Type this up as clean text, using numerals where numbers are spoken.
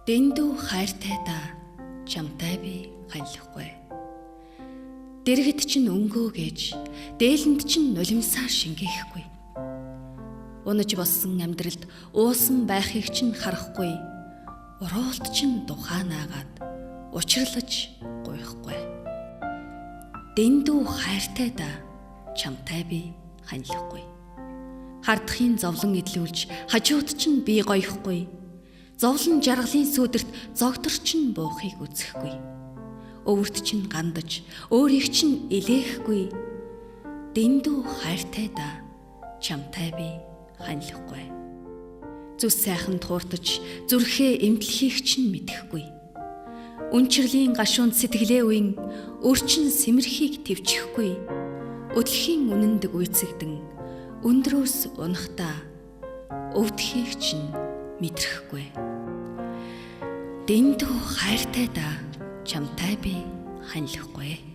Дэндүү хайртай да чамтай би ханилахгүй. Дэргэд чинь өнгөө гэж, дээлэнд чинь нулимсаар шингээхгүй. Унаж болсон амьдралд уусан байхыг чинь харахгүй. Уруулт чинь тухаанаагаад учирлаж гуйхгүй. Дэндүү хайртай да чамтай би ханилахгүй. Хардахын зовлон идэлүүлж хажууд чинь би гоёхгүй. Зовлон жаргалын сүүдэрт зогдорч нь буухыг үзэхгүй. Өвөрт чинь гандаж, өөрийг чинь илээхгүй. Дэндүү хайртай да чамтай би ханилахгүй. Зүс сайхан тууртаж, зүрхээ эмтлэхийг чинь мэдэхгүй. Үнчирлийн гашуунд сэтгэлээ уян, өрчин сэмэрхийг твчихгүй. Өдлөхийн үнэндэг үйцэгдэн, өндрөөс унахдаа өвдөхийг чинь мэдрэхгүй. Дэндүү хайртай да чамтай би ханилахгүй.